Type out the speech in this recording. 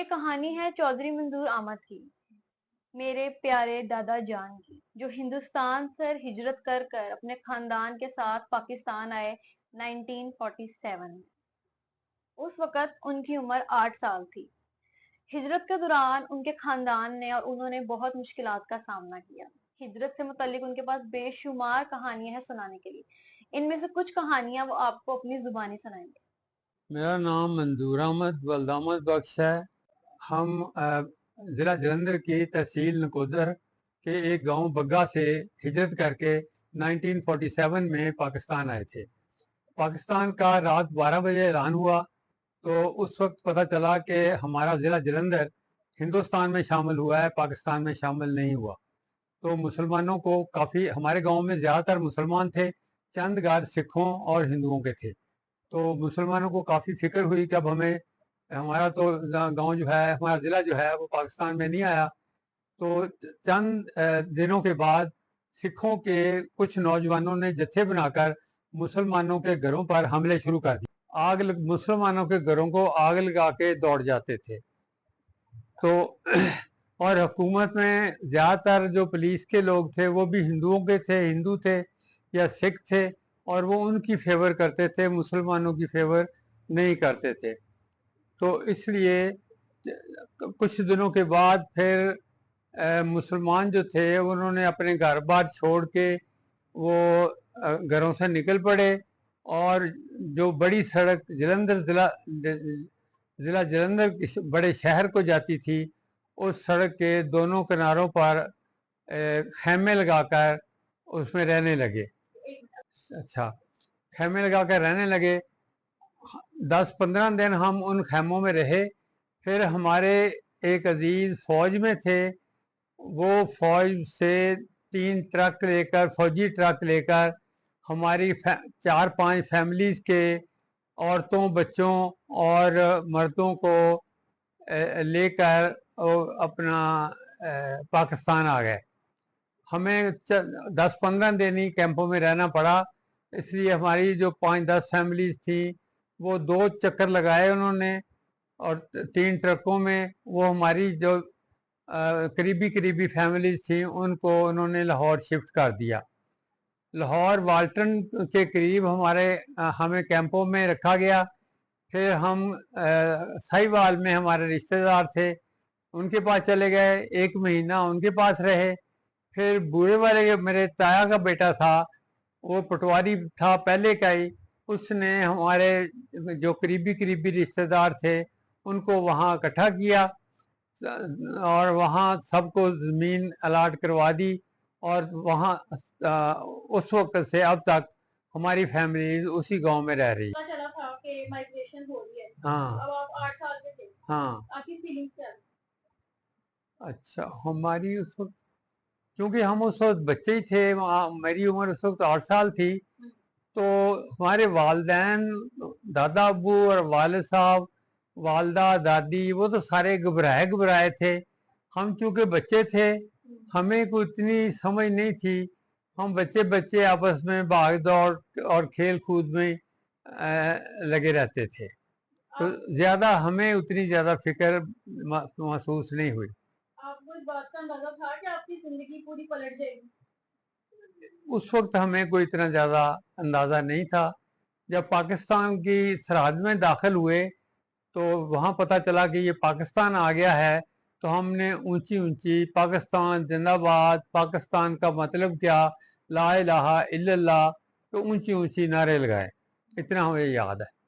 یہ کہانی ہے چودھری منظور احمد کی، میرے پیارے دادا جان کی، جو ہندوستان سے ہجرت کر کر اپنے خاندان کے ساتھ پاکستان آئے 1947 میں۔ اس وقت ان کی عمر 8 سال تھی۔ ہجرت کے دوران ان کے خاندان نے اور انہوں نے بہت مشکلات کا سامنا کیا۔ ہجرت سے متعلق ان کے پاس بے شمار کہانیاں ہیں سنانے کے لیے۔ ان میں سے کچھ کہانیاں وہ آپ کو اپنی زبانی سنائیں گے۔ میرا نام منظور احمد ولد احمد بخش ہے۔ ہم ضلع جلندھر کی تحصیل نکودر کے ایک گاؤں بگا سے ہجرت کر کے 1947 میں پاکستان آئے تھے۔ پاکستان کا رات 12 بجے اعلان ہوا تو اس وقت پتہ چلا کہ ہمارا ضلع جلندھر ہندوستان میں شامل ہوا ہے، پاکستان میں شامل نہیں ہوا۔ تو مسلمانوں کو کافی، ہمارے گاؤں میں زیادہ تر مسلمان تھے، چند گار سکھوں اور ہندوؤں کے تھے۔ تو مسلمانوں کو کافی فکر ہوئی کہ اب ہمیں، ہمارا تو گاؤں جو ہے، ہمارا ضلع جو ہے وہ پاکستان میں نہیں آیا۔ تو چند دنوں کے بعد سکھوں کے کچھ نوجوانوں نے جتھے بنا کر مسلمانوں کے گھروں پر حملے شروع کر دیے۔ مسلمانوں کے گھروں کو آگ لگا کے دوڑ جاتے تھے۔ تو اور حکومت میں زیادہ تر جو پولیس کے لوگ تھے وہ بھی ہندوؤں کے تھے، ہندو تھے یا سکھ تھے، اور وہ ان کی فیور کرتے تھے، مسلمانوں کی فیور نہیں کرتے تھے۔ تو اس لیے کچھ دنوں کے بعد پھر مسلمان جو تھے انہوں نے اپنے گھر بار چھوڑ کے وہ گھروں سے نکل پڑے، اور جو بڑی سڑک ضلع جلندھر بڑے شہر کو جاتی تھی، اس سڑک کے دونوں کناروں پر خیمے لگا کر اس میں رہنے لگے۔ اچھا، خیمے لگا کر رہنے لگے۔ 10-15 دن ہم ان خیموں میں رہے۔ پھر ہمارے ایک عزیز فوج میں تھے، وہ فوج سے 3 ٹرک لے کر، فوجی ٹرک لے کر ہماری 4-5 فیملیز کے عورتوں، بچوں اور مردوں کو لے کر اپنا پاکستان آ گئے۔ ہمیں 10-15 دن ہی کیمپوں میں رہنا پڑا، اس لیے ہماری جو 5-10 فیملیز تھیں وہ 2 چکر لگائے انہوں نے، اور 3 ٹرکوں میں وہ ہماری جو قریبی فیملیز تھیں ان کو انہوں نے لاہور شفٹ کر دیا۔ لاہور والٹن کے قریب ہمیں کیمپوں میں رکھا گیا۔ پھر ہم ساہیوال میں ہمارے رشتہ دار تھے، ان کے پاس چلے گئے، 1 مہینہ ان کے پاس رہے۔ پھر بوڑھے والے میرے تایا کا بیٹا تھا، وہ پٹواری تھا پہلے کا ہی، اس نے ہمارے جو قریبی رشتہ دار تھے ان کو وہاں اکٹھا کیا، اور وہاں سب کو زمین الاٹ کروا دی، اور وہاں اس وقت سے اب تک ہماری فیملی اسی گاؤں میں رہ رہی۔ چلا تھا کہ مائگریشن ہو رہی ہے، ہاں، اب آپ 8 سال کے تھے، ہاں۔ آپ کی فیلنگز کیا؟ اچھا، ہماری اس وقت، کیونکہ ہم اس وقت بچے ہی تھے، میری عمر اس وقت 8 سال تھی، تو ہمارے والدین، دادا ابو اور والد صاحب، والدہ، دادی، وہ تو سارے گھبرائے تھے۔ ہم چونکہ بچے تھے، ہمیں کوئی اتنی سمجھ نہیں تھی، ہم بچے آپس میں بھاگ دوڑ اور کھیل کود میں لگے رہتے تھے، تو ہمیں اتنی زیادہ فکر محسوس نہیں ہوئی۔ آپ کو اس بات کا اندازہ تھا کہ آپ کی زندگی پوری پلٹ جائے گی؟ اس وقت ہمیں کوئی اتنا زیادہ اندازہ نہیں تھا۔ جب پاکستان کی سرحد میں داخل ہوئے تو وہاں پتہ چلا کہ یہ پاکستان آ گیا ہے، تو ہم نے اونچی پاکستان زندہ باد، پاکستان کا مطلب کیا، لا الہ الا اللہ، تو اونچی نعرے لگائے۔ اتنا ہمیں یاد ہے۔